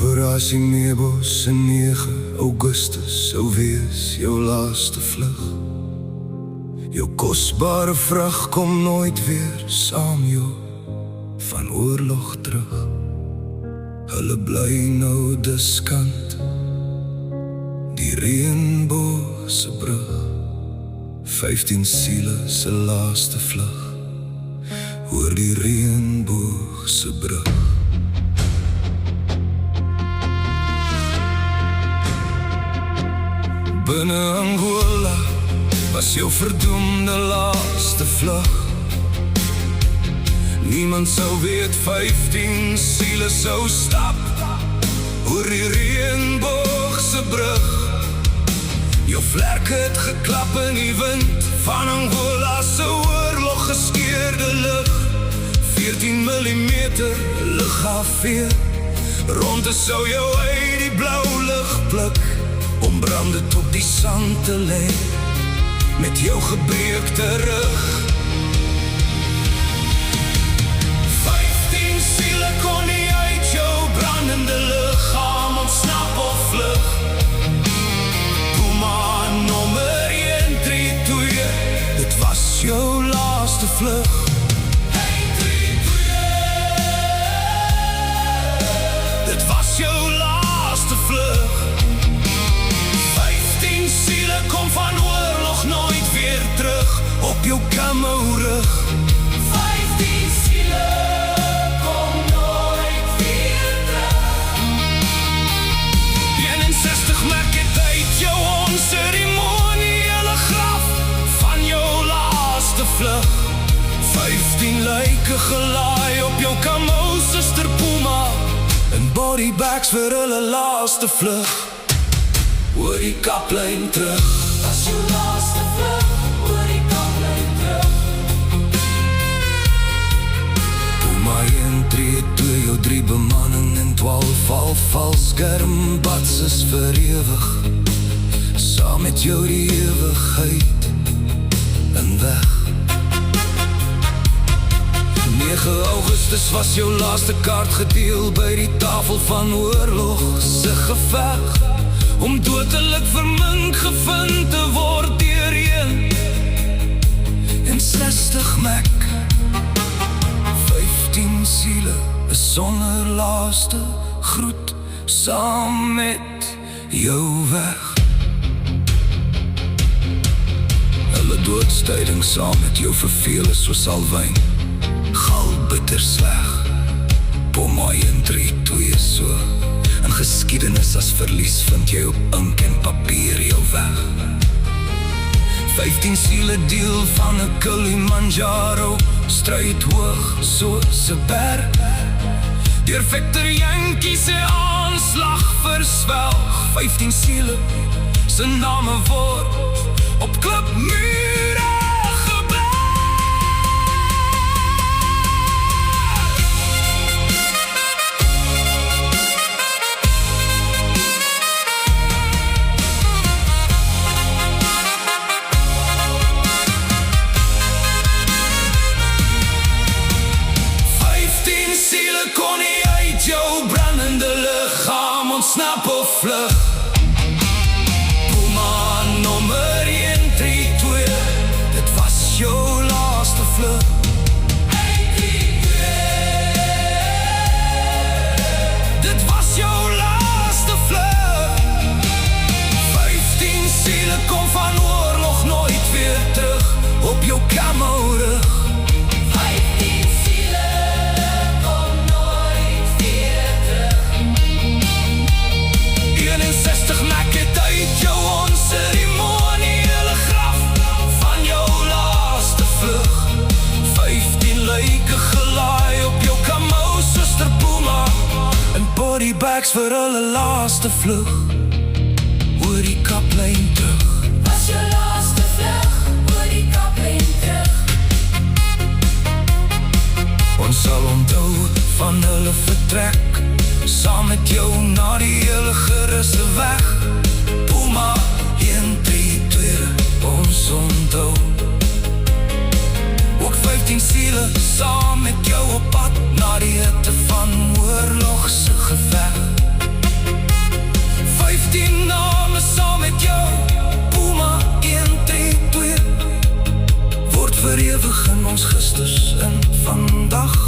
Operasie Meebos in 9 Augustus sou wees jou laaste vlug. Jou kosbare vrag kom nooit weer saam jou van oorlog terug. Hulle bly nou diskant die reënboogse brug. 15 siele se laaste vlug oor die reënboogse brug. Binne Angola was jou verdoemde laaste vlug. Niemand sou weet 15 siele sou stap oor die reënboogse brug. Jou vlerk het geklap in die wind van Angola se oorlog geskeurde lug. 14 millimeter lugafweer, ronde sou jou uit die blou lug pluk, om brandend op die sand te lê met jou gebreekte rug. 15 siele kon nie uit jou brandende liggaam ontsnap of vlug. Puma nommer 132, dit was jou laaste vlug. 132, dit was jou laaste vlug. Kom van oorlog nooit weer terug op jou kamerrug. 15 siele kom nooit weer terug. 61 merk het uit jou onceremoniële graf van jou laaste vlug. 15 lyke gelaai op jou Camo Suster Puma, en bodybags vir hulle laaste vlug oor die Kaplyn terug. Was jou laaste vlug oor die Kaplyn terug. Puma 132, jou 3 bemanning en 12 valskermbats is vir ewig, saam met jou die ewigheid en weg. 9 Augustus was jou laaste kaart gedeel by die tafel van oorlog se geveg, om dodelik vermink gevind te word deur 61 mek. 15 siele is sonder laaste groet saam met jou weg. Hulle doodstyding saam met jou verveel is soos alwyn, galbitter sleg. Puma 132 so in geskiedenis as verlies vind jy op ink en papier jou weg. 15 siele deel van 'n Kilimanjaro, stryd hoog soos 'n berg, deur Victor Yankee se aanslag verswelg. 15 siele se name word op klipmure snap of vlug. Puma nommer 132, dit was jou laaste vlug. 132, dit was jou laaste vlug. 15 siele kom van oorlog nooit weer terug op jou kamerrug. 15 siele kom nooit weer terug. 61 mek het uit jou onceremoniële graf van jou laaste vlug. 15 lyke gelaai op jou Camo Suster Puma, en bodybags vir hulle laaste vlug oor die Kaplyn terug. Was jou laaste vlug oor die Kaplyn terug. Ons sal onthou van hulle vertrek, saam met jou na die hele geruste weg. Puma 132, ons onthou. Ook 15 siele saam met jou op pad na die hitte van oorlogse geveg. dag